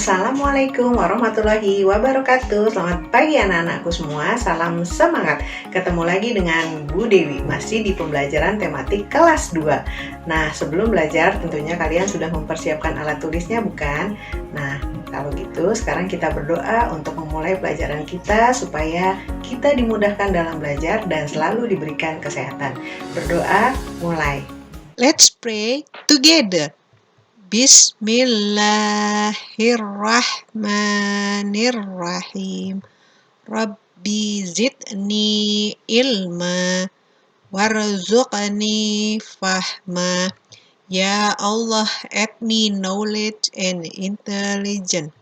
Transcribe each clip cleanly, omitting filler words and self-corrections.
Assalamualaikum warahmatullahi wabarakatuh. Selamat pagi anak-anakku semua. Salam semangat. Ketemu lagi dengan Bu Dewi, masih di pembelajaran tematik kelas 2. Nah, sebelum belajar tentunya kalian sudah mempersiapkan alat tulisnya, bukan? Nah, kalau gitu sekarang kita berdoa untuk memulai pelajaran kita supaya kita dimudahkan dalam belajar dan selalu diberikan kesehatan. Berdoa, mulai. Let's pray together. Bismillahirrahmanirrahim. Rabbi zidni ilma warzuqni fahma. Ya Allah, add me knowledge and intelligence.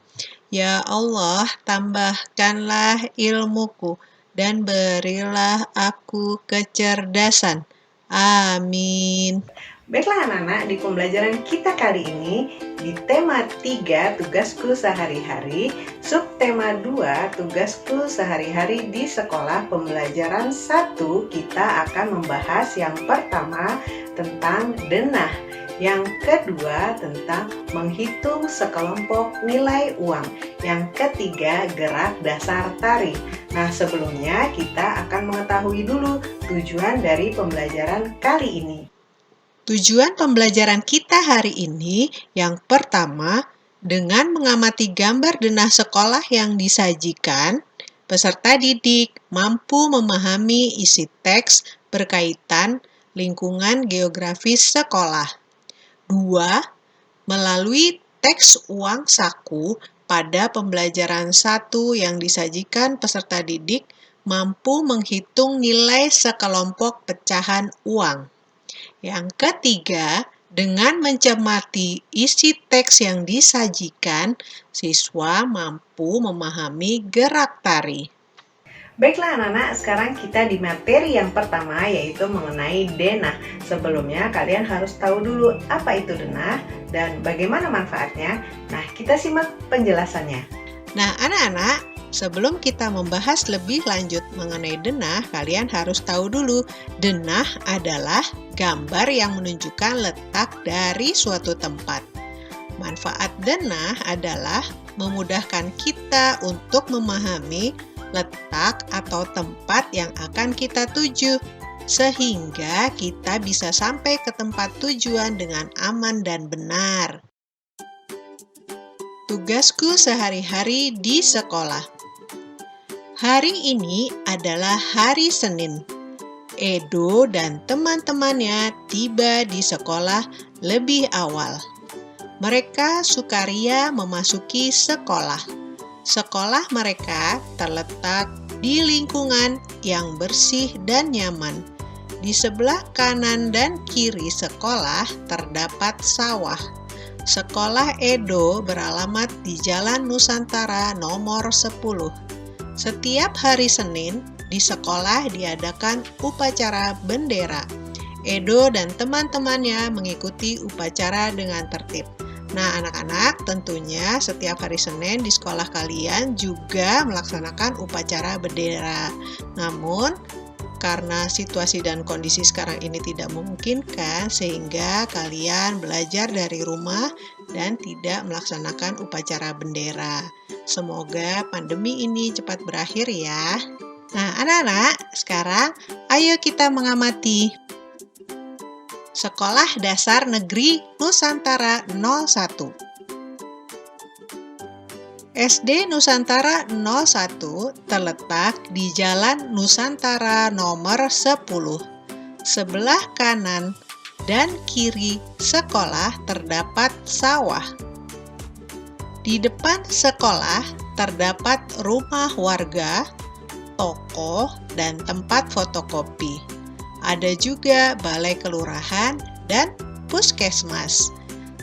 Ya Allah, tambahkanlah ilmuku dan berilah aku kecerdasan. Amin. Baiklah anak-anak, di pembelajaran kita kali ini di tema 3 tugasku sehari-hari, subtema 2 tugasku sehari-hari di sekolah pembelajaran 1, kita akan membahas yang pertama tentang denah, yang kedua tentang menghitung sekelompok nilai uang, yang ketiga gerak dasar tari. Nah, sebelumnya kita akan mengetahui dulu tujuan dari pembelajaran kali ini. Tujuan pembelajaran kita hari ini yang pertama, dengan mengamati gambar denah sekolah yang disajikan, peserta didik mampu memahami isi teks berkaitan lingkungan geografis sekolah. 2. Melalui teks uang saku pada pembelajaran 1 yang disajikan peserta didik mampu menghitung nilai sekelompok pecahan uang. Yang ketiga, dengan mencermati isi teks yang disajikan, siswa mampu memahami gerak tari. Baiklah anak-anak, sekarang kita di materi yang pertama yaitu mengenai denah. Sebelumnya kalian harus tahu dulu apa itu denah dan bagaimana manfaatnya. Nah, kita simak penjelasannya. Nah, anak-anak, sebelum kita membahas lebih lanjut mengenai denah, kalian harus tahu dulu, denah adalah gambar yang menunjukkan letak dari suatu tempat. Manfaat denah adalah memudahkan kita untuk memahami letak atau tempat yang akan kita tuju, sehingga kita bisa sampai ke tempat tujuan dengan aman dan benar. Tugasku sehari-hari di sekolah. Hari ini adalah hari Senin. Edo dan teman-temannya tiba di sekolah lebih awal. Mereka sukaria memasuki sekolah. Sekolah mereka terletak di lingkungan yang bersih dan nyaman. Di sebelah kanan dan kiri sekolah terdapat sawah. Sekolah Edo beralamat di Jalan Nusantara nomor 10. Setiap hari Senin, di sekolah diadakan upacara bendera. Edo dan teman-temannya mengikuti upacara dengan tertib. Nah, anak-anak, tentunya setiap hari Senin di sekolah kalian juga melaksanakan upacara bendera. Namun, karena situasi dan kondisi sekarang ini tidak memungkinkan, sehingga kalian belajar dari rumah dan tidak melaksanakan upacara bendera. Semoga pandemi ini cepat berakhir ya. Nah, anak-anak, sekarang ayo kita mengamati Sekolah Dasar Negeri Nusantara 01. SD Nusantara 01 terletak di Jalan Nusantara nomor 10. Sebelah kanan dan kiri sekolah terdapat sawah. Di depan sekolah terdapat rumah warga, toko, dan tempat fotokopi. Ada juga balai kelurahan dan puskesmas.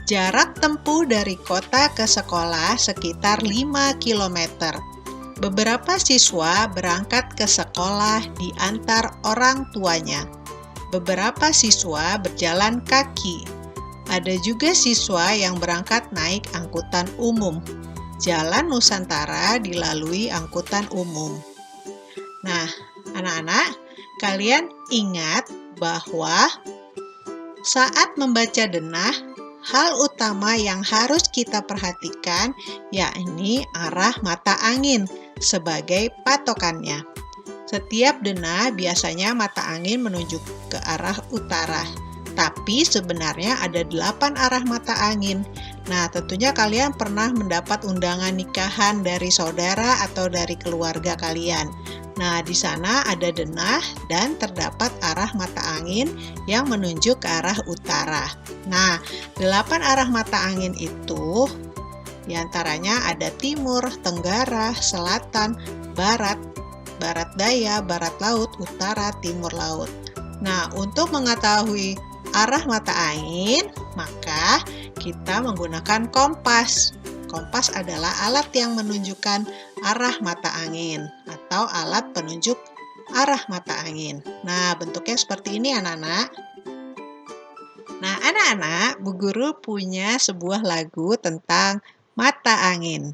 Jarak tempuh dari kota ke sekolah sekitar 5 km. Beberapa siswa berangkat ke sekolah diantar orang tuanya. Beberapa siswa berjalan kaki. Ada juga siswa yang berangkat naik angkutan umum. Jalan Nusantara dilalui angkutan umum. Nah, anak-anak, kalian ingat bahwa saat membaca denah hal utama yang harus kita perhatikan, yakni arah mata angin sebagai patokannya. Setiap denah biasanya mata angin menunjuk ke arah utara, tapi sebenarnya ada 8 arah mata angin. Nah, tentunya kalian pernah mendapat undangan nikahan dari saudara atau dari keluarga kalian. Nah, di sana ada denah dan terdapat arah mata angin yang menunjuk ke arah utara. Nah, 8 arah mata angin itu diantaranya ada timur, tenggara, selatan, barat, barat daya, barat laut, utara, timur laut. Nah, untuk mengetahui arah mata angin, maka kita menggunakan kompas. Kompas adalah alat yang menunjukkan arah mata angin atau alat penunjuk arah mata angin. Nah, bentuknya seperti ini anak-anak. Nah, anak-anak, Bu Guru punya sebuah lagu tentang mata angin.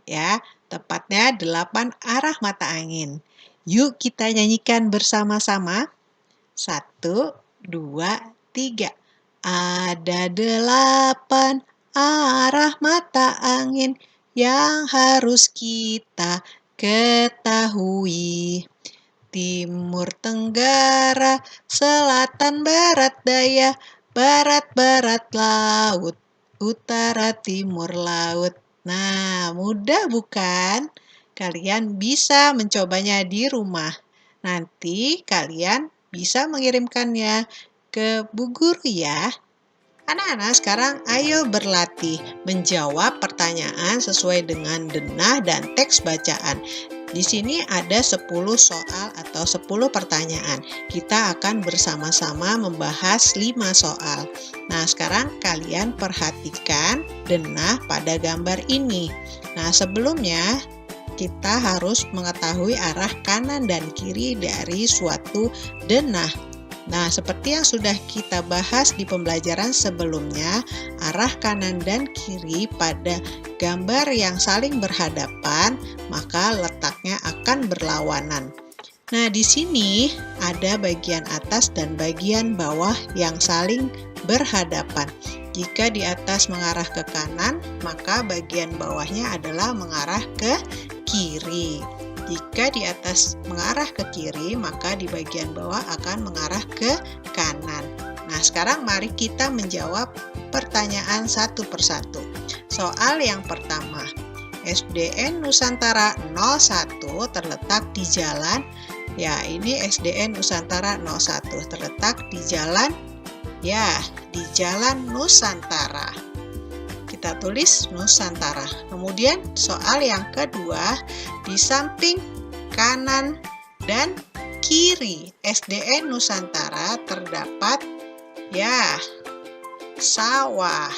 Ya, tepatnya 8 arah mata angin. Yuk kita nyanyikan bersama-sama. 1, 2, 3. Ada 8 arah mata angin yang harus kita ketahui. Timur, tenggara, selatan, barat, daya, barat, barat, laut, utara, timur, laut. Nah, mudah bukan? Kalian bisa mencobanya di rumah. Nanti kalian bisa mengirimkannya ke Bu Guru ya. Anak-anak, sekarang ayo berlatih menjawab pertanyaan sesuai dengan denah dan teks bacaan. Di sini ada 10 soal atau 10 pertanyaan. Kita akan bersama-sama membahas 5 soal. Nah, sekarang kalian perhatikan denah pada gambar ini. Nah, sebelumnya kita harus mengetahui arah kanan dan kiri dari suatu denah. Nah, seperti yang sudah kita bahas di pembelajaran sebelumnya, arah kanan dan kiri pada gambar yang saling berhadapan, maka letaknya akan berlawanan. Nah, di sini ada bagian atas dan bagian bawah yang saling berhadapan. Jika di atas mengarah ke kanan, maka bagian bawahnya adalah mengarah ke kiri. Jika di atas mengarah ke kiri, maka di bagian bawah akan mengarah ke kanan. Nah, sekarang mari kita menjawab pertanyaan satu persatu. Soal yang pertama, SDN Nusantara 01 terletak di jalan, ya ini SDN Nusantara 01 terletak di jalan, ya di Jalan Nusantara. Kita tulis Nusantara. Kemudian soal yang kedua, di samping kanan dan kiri SDN Nusantara terdapat ya sawah.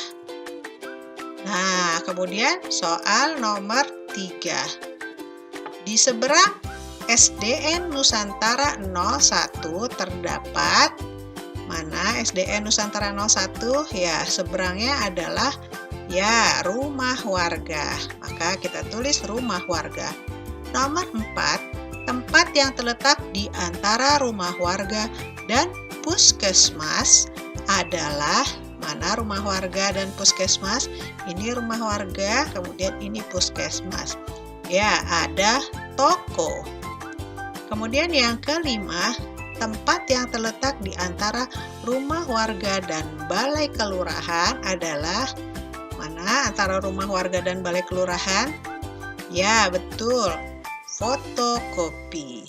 Nah, kemudian soal nomor 3. Di seberang SDN Nusantara 01 terdapat mana SDN Nusantara 01? Ya, seberangnya adalah ya, rumah warga. Maka kita tulis rumah warga. Nomor 4, tempat yang terletak di antara rumah warga dan puskesmas adalah mana rumah warga dan puskesmas? Ini rumah warga, kemudian ini puskesmas. Ya, ada toko. Kemudian yang kelima, tempat yang terletak di antara rumah warga dan balai kelurahan adalah mana antara rumah warga dan balai kelurahan? Ya, betul. Fotokopi.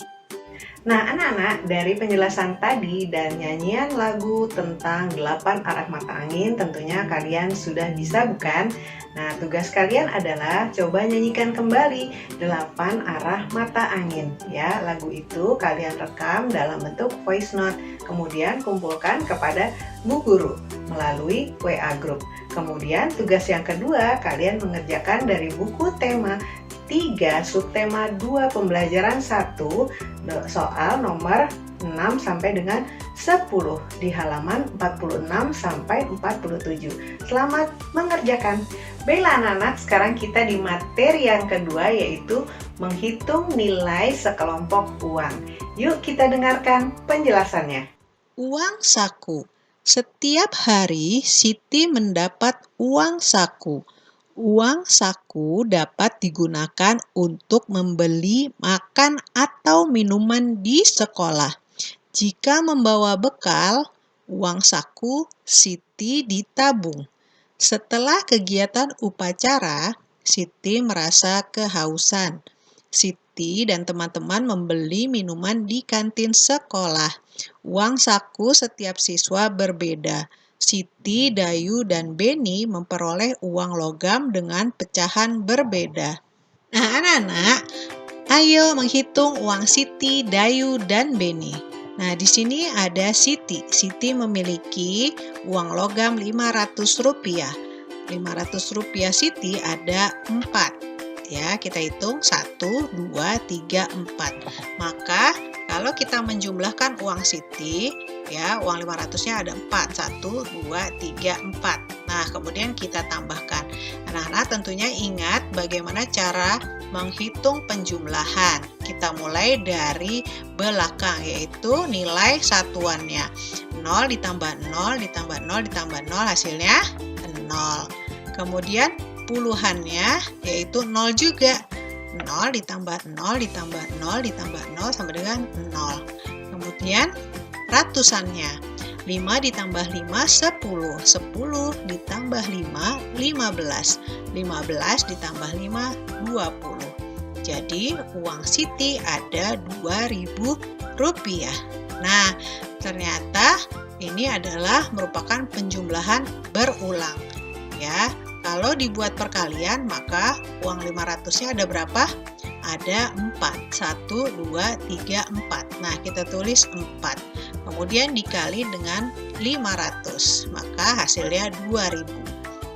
Nah, anak-anak, dari penjelasan tadi dan nyanyian lagu tentang 8 arah mata angin, tentunya kalian sudah bisa bukan? Nah, tugas kalian adalah coba nyanyikan kembali 8 arah mata angin. Ya, lagu itu kalian rekam dalam bentuk voice note, kemudian kumpulkan kepada Bu Guru melalui WA Group. Kemudian tugas yang kedua, kalian mengerjakan dari buku tema 3, subtema 2, pembelajaran 1, soal nomor 6 sampai dengan 10 di halaman 46 sampai 47. Selamat mengerjakan. Baiklah anak-anak, sekarang kita di materi yang kedua, yaitu menghitung nilai sekelompok uang. Yuk kita dengarkan penjelasannya. Uang saku Setiap hari Siti mendapat uang saku. Uang saku dapat digunakan untuk membeli makan atau minuman di sekolah. Jika membawa bekal, uang saku Siti ditabung. Setelah kegiatan upacara, Siti merasa kehausan. Siti dan teman-teman membeli minuman di kantin sekolah. Uang saku setiap siswa berbeda. Siti, Dayu, dan Beni memperoleh uang logam dengan pecahan berbeda. Nah, anak-anak, ayo menghitung uang Siti, Dayu, dan Beni. Nah, di sini ada Siti. Siti memiliki uang logam Rp500. Rp500 Siti ada 4. Ya, kita hitung 1, 2, 3, 4. Maka kalau kita menjumlahkan uang Siti, ya, uang 500-nya ada 4. 1, 2, 3, 4. Nah, kemudian kita tambahkan. Anak-anak tentunya ingat bagaimana cara menghitung penjumlahan. Kita mulai dari belakang, yaitu nilai satuannya. 0 ditambah 0 ditambah 0 ditambah 0, hasilnya 0. Kemudian puluhannya yaitu 0 juga. 0 ditambah 0 ditambah 0 ditambah 0 sama dengan 0. Kemudian ratusannya. 5 ditambah 5, 10. 10 ditambah 5, 15. 15 ditambah 5, 20. Jadi uang Siti ada Rp2.000. Nah, ternyata ini adalah merupakan penjumlahan berulang. Ya, kalau dibuat perkalian maka uang 500-nya ada berapa? Ada 4. 1, 2, 3, 4. Nah, kita tulis 4. Kemudian dikali dengan 500, maka hasilnya 2000.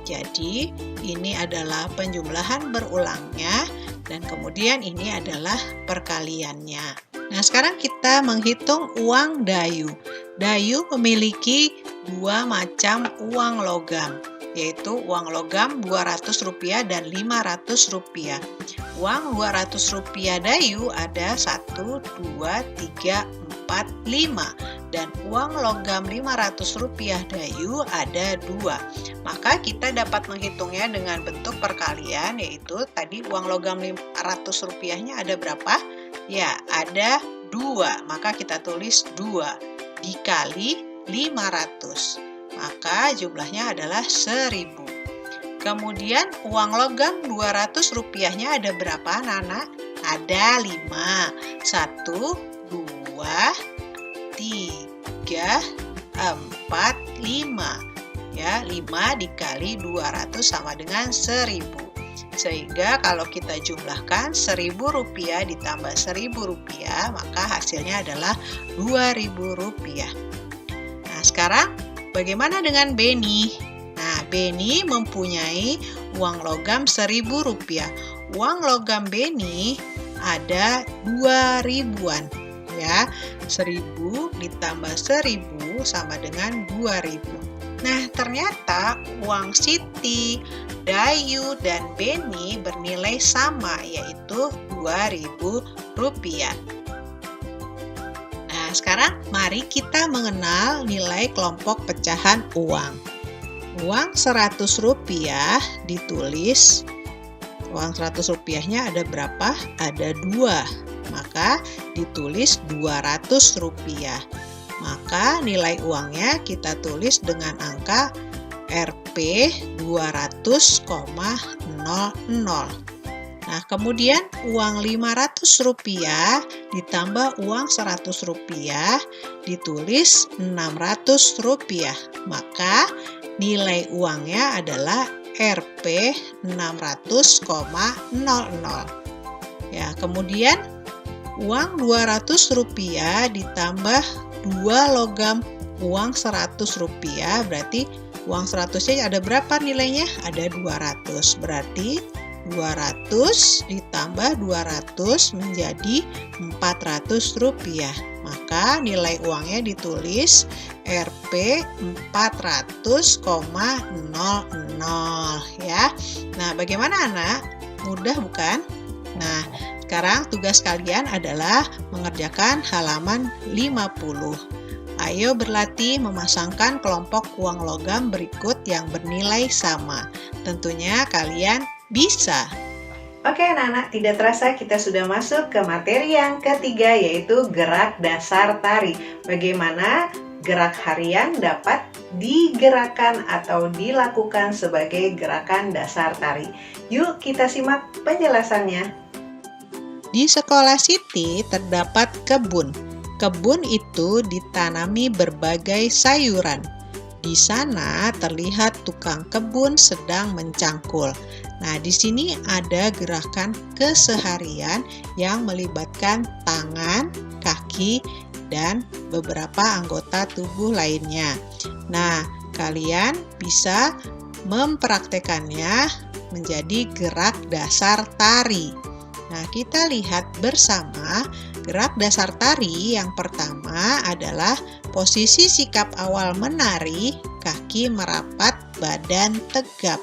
Jadi, ini adalah penjumlahan berulangnya dan kemudian ini adalah perkaliannya. Nah, sekarang kita menghitung uang Dayu. Dayu memiliki 2 macam uang logam, yaitu uang logam Rp200 dan Rp500. Uang Rp200 Dayu ada 1, 2, 3, 4, 5. Dan uang logam Rp500 Dayu ada 2. Maka kita dapat menghitungnya dengan bentuk perkalian, yaitu tadi uang logam Rp500-nya ada berapa? Ya, ada 2. Maka kita tulis 2 dikali 500. Maka jumlahnya adalah 1000. Kemudian uang logam Rp200-nya ada berapa, Nana? Ada 5. 1, 2, 3, 4, 5. Ya, 5 dikali 200 sama dengan 1000. Sehingga kalau kita jumlahkan Rp1.000 ditambah Rp1.000, maka hasilnya adalah Rp2.000. Nah, sekarang bagaimana dengan Beni? Nah, Beni mempunyai uang logam Rp1.000. Uang logam Beni ada 2000-an. Ya, 1000 ditambah 1000 sama dengan 2000. Nah, ternyata uang Siti, Dayu, dan Beni bernilai sama, yaitu Rp2.000. Nah, sekarang mari kita mengenal nilai kelompok pecahan uang. Uang Rp100 ditulis, uang Rp100-nya ada berapa? Ada 2. Maka ditulis Rp200. Maka nilai uangnya kita tulis dengan angka Rp 200,00. Nah, kemudian uang Rp500 ditambah uang Rp100 ditulis Rp600. Maka nilai uangnya adalah Rp 600,00. Ya, kemudian uang Rp200 ditambah 2 logam uang Rp100, berarti uang 100-nya ada berapa nilainya? Ada 200. Berarti 200 ditambah 200 menjadi Rp400. Maka nilai uangnya ditulis Rp 400,00 ya. Nah, bagaimana anak? Mudah bukan? Nah, sekarang tugas kalian adalah mengerjakan halaman 50. Ayo berlatih memasangkan kelompok uang logam berikut yang bernilai sama. Tentunya kalian bisa. Oke anak-anak, tidak terasa kita sudah masuk ke materi yang ketiga, yaitu gerak dasar tari. Bagaimana gerak harian dapat digerakkan atau dilakukan sebagai gerakan dasar tari. Yuk kita simak penjelasannya. Di sekolah Siti terdapat kebun. Kebun itu ditanami berbagai sayuran. Di sana terlihat tukang kebun sedang mencangkul. Nah, di sini ada gerakan keseharian yang melibatkan tangan, kaki, dan beberapa anggota tubuh lainnya. Nah, kalian bisa mempraktekannya menjadi gerak dasar tari. Nah, kita lihat bersama gerak dasar tari. Yang pertama adalah posisi sikap awal menari, kaki merapat, badan tegap.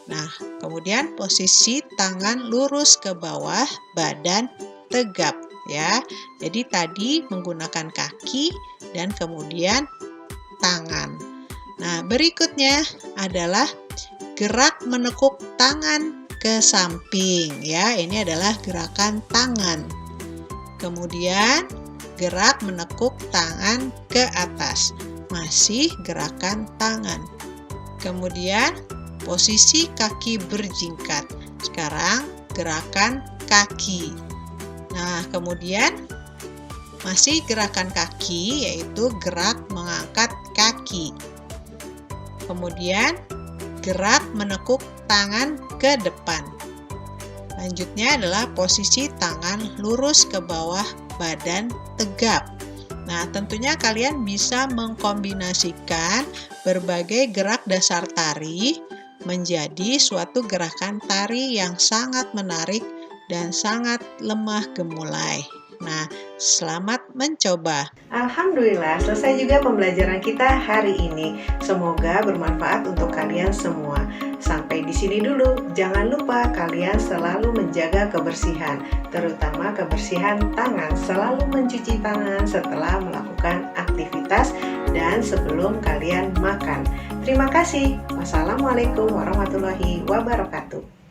Nah, kemudian posisi tangan lurus ke bawah, badan tegap ya. Jadi tadi menggunakan kaki dan kemudian tangan. Nah, berikutnya adalah gerak menekuk tangan ke samping ya. Ini adalah gerakan tangan. Kemudian gerak menekuk tangan ke atas. Masih gerakan tangan. Kemudian posisi kaki berjingkat. Sekarang gerakan kaki. Nah, kemudian masih gerakan kaki, yaitu gerak mengangkat kaki. Kemudian gerak menekuk tangan ke depan. Lanjutnya adalah posisi tangan lurus ke bawah, badan tegap. Nah, tentunya kalian bisa mengkombinasikan berbagai gerak dasar tari menjadi suatu gerakan tari yang sangat menarik dan sangat lemah gemulai. Nah, selamat mencoba. Alhamdulillah, selesai juga pembelajaran kita hari ini. Semoga bermanfaat untuk kalian semua. Sampai di sini dulu. Jangan lupa kalian selalu menjaga kebersihan, terutama kebersihan tangan. Selalu mencuci tangan setelah melakukan aktivitas dan sebelum kalian makan. Terima kasih. Wassalamualaikum warahmatullahi wabarakatuh.